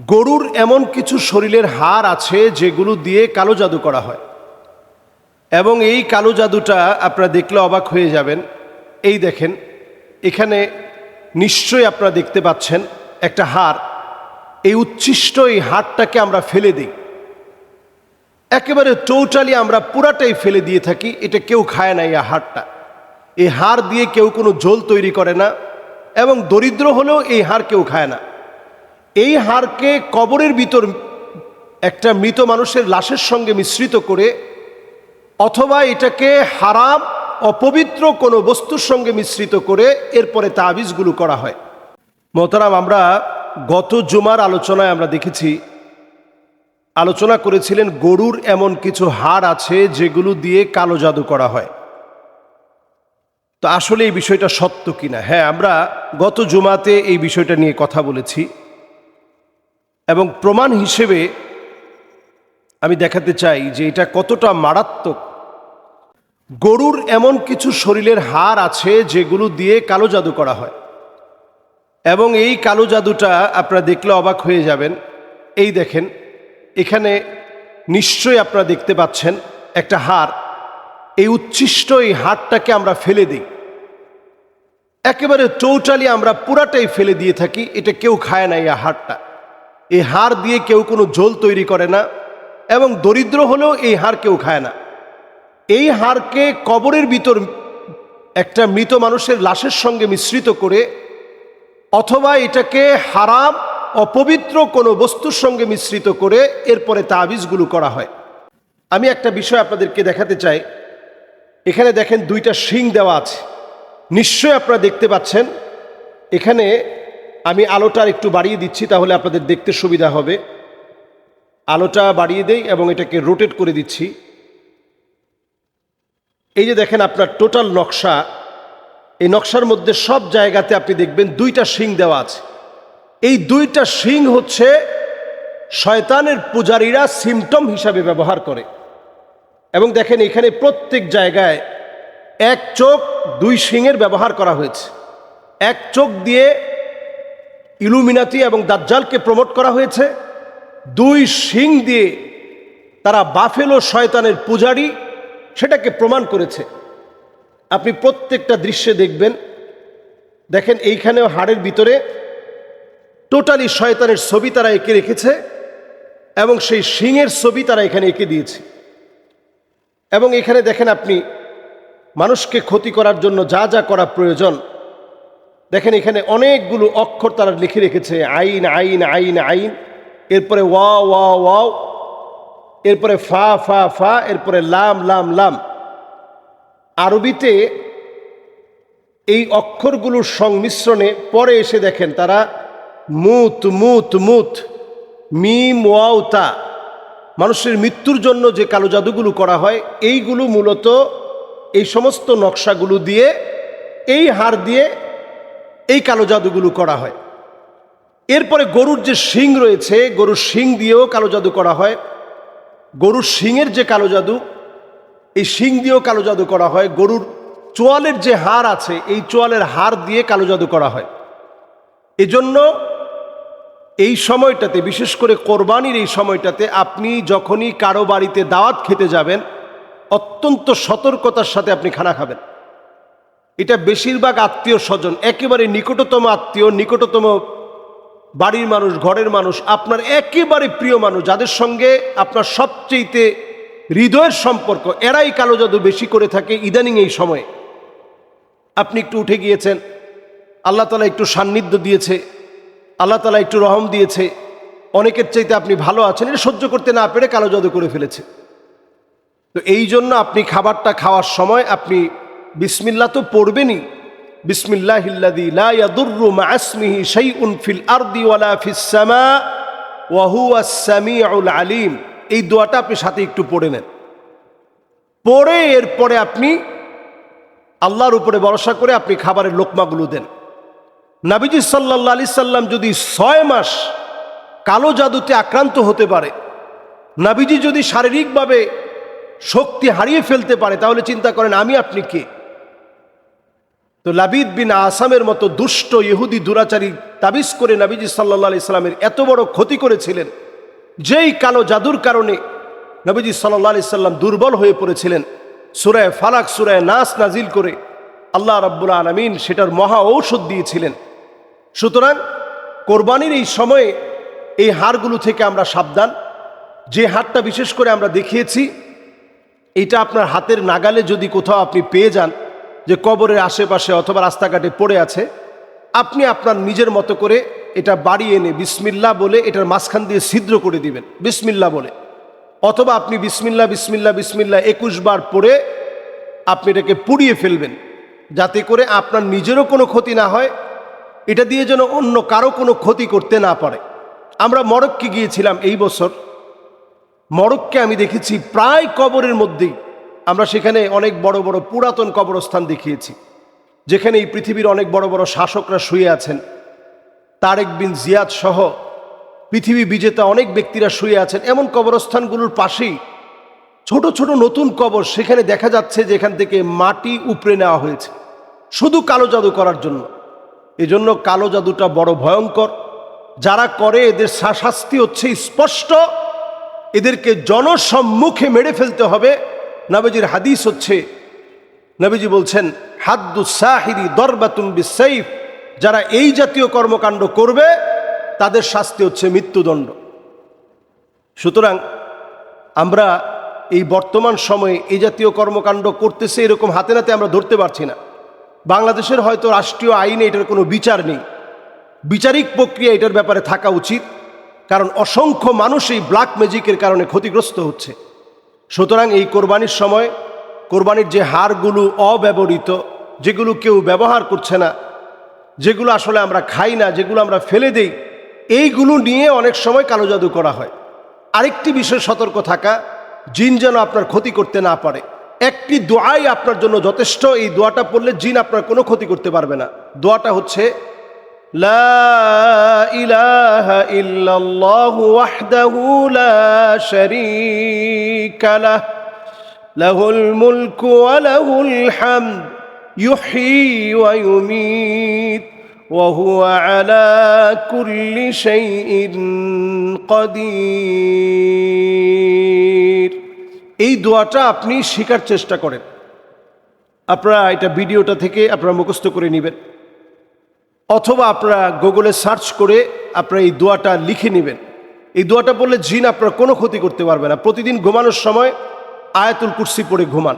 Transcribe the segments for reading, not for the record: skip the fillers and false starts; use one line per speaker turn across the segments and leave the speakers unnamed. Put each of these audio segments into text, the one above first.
গরুর এমন কিছু শরীরের হাড় আছে যেগুলো দিয়ে কালো জাদু করা হয় এবং এই কালো জাদুটা আপনারা দেখলে অবাক হয়ে যাবেন। এই দেখেন, এখানে নিশ্চয়ই আপনারা দেখতে পাচ্ছেন একটা হাড়। এই উচ্ছিষ্ট এই হাড়টাকে আমরা ফেলে দিই, একেবারে টোটালি আমরা পুরাটাই ফেলে দিয়ে থাকি। এটা কেউ খায় না। এই হাড়টা, এই হাড় দিয়ে কেউ কোনো ঝোল তৈরি করে না এবং দরিদ্র হলেও এই হাড় কেউ খায় না। এই হাড়কে কবরের ভিতর একটা মৃত মানুষের লাশের সঙ্গে মিশ্রিত করে অথবা এটাকে হারাম অপবিত্র কোনো বস্তুর সঙ্গে মিশ্রিত করে এরপরে তাবিজগুলো করা হয়। মোহতারাম, আমরা গত জুমার আলোচনায় আমরা দেখেছি, আলোচনা করেছিলেন গরুর এমন কিছু হাড় আছে যেগুলো দিয়ে কালো জাদু করা হয়। তো আসলে এই বিষয়টা সত্য কিনা? হ্যাঁ, আমরা গত জুমাতে এই বিষয়টা নিয়ে কথা বলেছি এবং প্রমাণ হিসেবে আমি দেখাতে চাই যে এটা কতটা মারাত্মক। গরুর এমন কিছু শরীরের হাড় আছে যেগুলো দিয়ে কালো জাদু করা হয় এবং এই কালো জাদুটা আপনারা দেখলে অবাক হয়ে যাবেন। এই দেখেন, এখানে নিশ্চয়ই আপনারা দেখতে পাচ্ছেন একটা হাড়। এই উচ্ছিষ্ট এই হাড়টাকে আমরা ফেলে দিই, একেবারে টোটালি আমরা পুরাটাই ফেলে দিয়ে থাকি। এটা কেউ খায় না। এই হাড়টা, এই হাড় দিয়ে কেউ কোনো ঝোল তৈরি করে না এবং দরিদ্র হলেও এই হাড় কেউ খায় না। এই হাড়কে কবরের ভিতর একটা মৃত মানুষের লাশের সঙ্গে মিশ্রিত করে অথবা এটাকে হারাম অপবিত্র কোনো বস্তুর সঙ্গে মিশ্রিত করে এরপরে তাবিজগুলো করা হয়। আমি একটা বিষয় আপনাদেরকে দেখাতে চাই। এখানে দেখেন দুইটা শিং দেওয়া আছে, নিশ্চয়ই আপনারা দেখতে পাচ্ছেন। এখানে আমি আলোটা একটু বাড়িয়ে দিচ্ছি, তাহলে আপনাদের দেখতে সুবিধা হবে। আলোটা বাড়িয়ে দেই এবং এটাকে রোটেট করে দিচ্ছি। এই যে দেখেন আপনার টোটাল নকশা, এই নকশার মধ্যে সব জায়গাতে আপনি দেখবেন দুইটা শিং দেওয়া আছে। এই দুইটা শিং হচ্ছে শয়তানের পূজারীরা সিমটম হিসাবে ব্যবহার করে। এবং দেখেন এখানে প্রত্যেক জায়গায় এক চোখ দুই শিংয়ের ব্যবহার করা হয়েছে। এক চোখ দিয়ে ইলুমিনাতি এবং দাজ্জালকে প্রমোট করা হয়েছে, দুই শিং দিয়ে তারা বাফেলো শয়তানের পূজারী সেটাকে প্রমাণ করেছে। আপনি প্রত্যেকটা দৃশ্যে দেখবেন। দেখেন এইখানেও হাড়ের ভিতরে টোটালি শয়তানের ছবি তারা এঁকে রেখেছে এবং সেই শিংয়ের ছবি তারা এখানে এঁকে দিয়েছে। এবং এখানে দেখেন আপনি মানুষকে ক্ষতি করার জন্য যা যা করা প্রয়োজন, দেখেন এখানে অনেকগুলো অক্ষর তারা লিখে রেখেছে। আইন আইন আইন আইন, এরপরে ওয়া ওয়া ওয়াও, এরপরে ফা ফা ফা, এরপরে লাম লাম লাম। আরবিতে এই অক্ষরগুলোর সংমিশ্রণে পরে এসে দেখেন তারা মুত মুত মুত, মিম ওয়াও তা। মানুষের মৃত্যুর জন্য যে কালো জাদুগুলো করা হয়, এইগুলো মূলত এই সমস্ত নকশাগুলো দিয়ে, এই হাড় দিয়ে এই কালো জাদুগুলো করা হয়। এরপরে গরুর যে শিং রয়েছে, গরুর শিং দিয়েও কালো জাদু করা হয়। গরুর শিংয়ের যে কালো জাদু, এই শিং দিয়েও কালো জাদু করা হয়। গরুর চোয়ালের যে হাড় আছে, এই চোয়ালের হাড় দিয়ে কালো জাদু করা হয়। এজন্য এই সময়টাতে, বিশেষ করে কোরবানির এই সময়টাতে, আপনি যখনই কারো বাড়িতে দাওয়াত খেতে যাবেন, অত্যন্ত সতর্কতার সাথে আপনি খানা খাবেন। এটা বেশিরভাগ আত্মীয় স্বজন, একেবারে নিকটতম আত্মীয়, নিকটতম বাড়ির মানুষ, ঘরের মানুষ, আপনার একেবারে প্রিয় মানুষ, যাদের সঙ্গে আপনার সবচেয়ে হৃদয়ের সম্পর্ক, এরাই কালো জাদু বেশি করে থাকে ইদানিং এই সময়ে। আপনি একটু উঠে গিয়েছেন, আল্লাহ তাআলা একটু সান্নিধ্য দিয়েছে, আল্লাহ তাআলা একটু রহম দিয়েছে, অনেকের চাইতে আপনি ভালো আছেন, এটা সহ্য করতে না পেরে কালো জাদু করে ফেলেছে। তো এই জন্য আপনি খাবারটা খাওয়ার সময় আপনি বিসমিল্লাহ তো পড়বেনই। বিসমিল্লাহিল্লাযী লা ইয়াদুররু মা ইসমিহি শাইউন ফিল আরদি ওয়ালা ফিস সামা ওয়া হুয়াস সামিউল আলিম। এই দোয়াটা আপনি সাথে একটু পড়ে নেন। পড়ে এরপরে আপনি আল্লাহর উপরে ভরসা করে আপনি খাবারের লোকমাগুলো দেন। নবীজি সাল্লাল্লাহু আলাইহি সাল্লাম যদি 6 মাস কালো জাদুতে আক্রান্ত হতে পারে, নবীজি যদি শারীরিকভাবে শক্তি হারিয়ে ফেলতে পারে, তাহলে চিন্তা করেন আমি আপনি কে। তো লাবিদ বিন আসামের মতো দুষ্ট ইহুদি দুরাচারী তাবিজ করে নবীজি সাল্লাল্লাহু আলাইহি সাল্লামের এত বড় ক্ষতি করেছিলেন, যেই কালো জাদুর কারণে নবীজি সাল্লাল্লাহু আলাইহি সাল্লাম দুর্বল হয়ে পড়েছিলেন। সূরা ফালাক, সূরা নাস নাজিল করে আল্লাহ রাব্বুল আলামিন সেটার মহা ঔষধ দিয়েছিলেন। সুতরাং কোরবানির এই সময়ে এই হাড়গুলো থেকে আমরা সাবধান। যে হাড়টা বিশেষ করে আমরা দেখিয়েছি, এটা আপনার হাতের নাগালে যদি কোথাও আপনি পেয়ে যান, যে কবরের আশেপাশে অথবা রাস্তাঘাটে পড়ে আছে, আপনি আপনার নিজের মতো করে এটা বাড়ি এনে বিসমিল্লাহ বলে এটার মাঝখান দিয়ে ছিদ্র করে দিবেন, বিসমিল্লাহ বলে। অথবা আপনি বিসমিল্লাহ বিসমিল্লাহ বিসমিল্লাহ 21 বার পড়ে আপনি এটাকে পুড়িয়ে ফেলবেন, যাতে করে আপনার নিজেরও কোনো ক্ষতি না হয়, এটা দিয়ে যেন অন্য কারো কোনো ক্ষতি করতে না পারে। আমরা মরক্কে গিয়েছিলাম এই বছর। মরক্কে আমি দেখেছি প্রায় কবরের মধ্যেই, আমরা সেখানে অনেক বড় বড় পুরাতন কবরস্থান দেখিয়েছি, যেখানে এই পৃথিবীর অনেক বড় বড় শাসকরা শুয়ে আছেন। তারেক বিন জিয়াদ সহ পৃথিবী বিজেতা অনেক ব্যক্তিরা শুয়ে আছেন। এমন কবরস্থানগুলোর পাশেই ছোট ছোট নতুন কবর, সেখানে দেখা যাচ্ছে যে এখান থেকে মাটি উপড়ে নেওয়া হয়েছে শুধু কালো জাদু করার জন্য। এজন্য কালো জাদুটা বড় ভয়ঙ্কর। যারা করে এদের শাস্তি হচ্ছে স্পষ্ট, এদেরকে জনসম্মুখে মেরে ফেলতে হবে। নবীজির হাদিস হচ্ছে, নবীজি বলছেন, হাদ্দু সাহিরি দরবাতুন বিসাইফ, যারা এই জাতীয় কর্মকাণ্ড করবে তাদের শাস্তি হচ্ছে মৃত্যুদণ্ড। সুতরাং আমরা এই বর্তমান সময়ে এই জাতীয় কর্মকাণ্ড করতেছে এরকম হাতে নাতে আমরা ধরতে পারছি না। বাংলাদেশের হয়তো রাষ্ট্রীয় আইনে এটার কোনো বিচার নেই, বিচারিক প্রক্রিয়া এটার ব্যাপারে থাকা উচিত, কারণ অসংখ্য মানুষ এই ব্ল্যাক ম্যাজিকের কারণে ক্ষতিগ্রস্ত হচ্ছে। সুতরাং এই কোরবানির সময় কোরবানির যে হাড়গুলো অব্যবহৃত, যেগুলো কেউ ব্যবহার করছে না, যেগুলো আসলে আমরা খাই না, যেগুলো আমরা ফেলে দেই, এইগুলো নিয়ে অনেক সময় কালো জাদু করা হয়। আরেকটি বিষয় সতর্ক থাকা, জিন যেন আপনার ক্ষতি করতে না পারে। একটি দোয়াই আপনার জন্য যথেষ্ট। এই দোয়াটা পড়লে জিন আপনার কোনো ক্ষতি করতে পারবে না। দোয়াটা হচ্ছে, লা ইলাহা ইল্লাল্লাহু ওয়াহদাহু লা শারীকা লাহ, লাহুল মুলকু ওয়া লাহুল হামদ, ইউহয়ী ওয়া ইউমীত, ওয়া হুয়া আলা কুল্লি শাইইন কাদির। এই দোয়াটা আপনি শেখার চেষ্টা করেন। আপনারা এটা ভিডিওটা থেকে আপনারা মুখস্থ করে নেবেন, অথবা আপনারা গুগলে সার্চ করে আপনারা এই দোয়াটা লিখে নেবেন। এই দোয়াটা বললে জিন আপনার কোনো ক্ষতি করতে পারবে না। প্রতিদিন ঘুমানোর সময় আয়াতুল কুরসি পড়ে ঘুমান।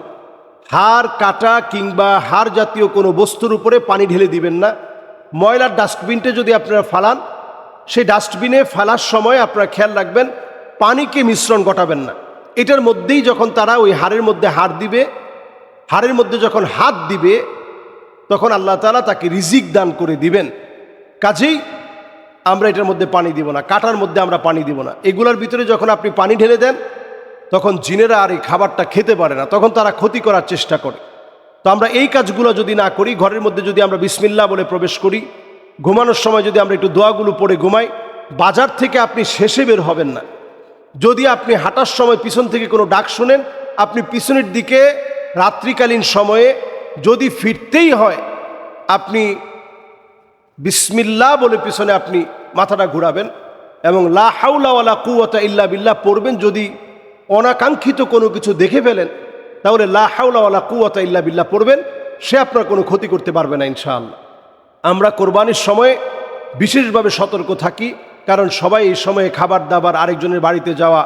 হাড় কাটা কিংবা হাড় জাতীয় কোনো বস্তুর উপরে পানি ঢেলে দিবেন না। ময়লার ডাস্টবিনটা যদি আপনারা ফালান, সেই ডাস্টবিনে ফেলার সময় আপনারা খেয়াল রাখবেন পানিকে মিশ্রণ ঘটাবেন না। এটার মধ্যেই যখন তারা ওই হাড়ের মধ্যে হাড় দিবে, হাড়ের মধ্যে যখন হাত দিবে, তখন আল্লাহ তাআলা তাকে রিজিক দান করে দিবেন। কাজেই আমরা এটার মধ্যে পানি দিব না, কাটার মধ্যে আমরা পানি দিব না। এগুলোর ভিতরে যখন আপনি পানি ঢেলে দেন, তখন জিনেরা আর এই খাবারটা খেতে পারে না, তখন তারা ক্ষতি করার চেষ্টা করে। তো আমরা এই কাজগুলো যদি না করি, ঘরের মধ্যে যদি আমরা বিসমিল্লাহ বলে প্রবেশ করি, ঘুমানোর সময় যদি আমরা একটু দোয়াগুলো পড়ে ঘুমাই, বাজার থেকে আপনি শেষে বের হবেন না। যদি আপনি হাঁটার সময় পিছন থেকে কোনো ডাক শুনেন, আপনি পিছনের দিকে রাত্রিকালীন সময়ে যদি ফিরতেই হয়, আপনি বিসমিল্লাহ বলে পিছনে আপনি মাথাটা ঘুরাবেন এবং লা হাওলা ওয়ালা কুওয়াতা ইল্লা বিল্লাহ পড়বেন। যদি অনাকাঙ্ক্ষিত কোনো কিছু দেখে ফেলেন, তাহলে লা হাওলা ওয়ালা কুওয়াতা ইল্লা বিল্লাহ পড়বেন, সে আপনার কোনো ক্ষতি করতে পারবে না ইনশাআল্লাহ। আমরা কোরবানির সময় বিশেষভাবে সতর্ক থাকি, কারণ সবাই এই সময়ে খাবার দাবার, আরেকজনের বাড়িতে যাওয়া,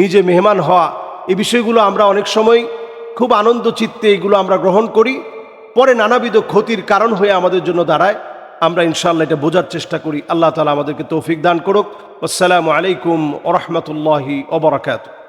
নিজে মেহমান হওয়া, এই বিষয়গুলো আমরা অনেক সময় খুব আনন্দ চিত্তে এগুলো আমরা গ্রহণ করি, পরে নানাবিধ ক্ষতির কারণ হয়ে আমাদের জন্য দাঁড়ায়। আমরা ইনশাআল্লাহ এটা বোঝার চেষ্টা করি। আল্লাহ তাআলা আমাদেরকে তৌফিক দান করুক। আসসালামু আলাইকুম ওয়া রাহমাতুল্লাহি ওয়া বারাকাতুহু।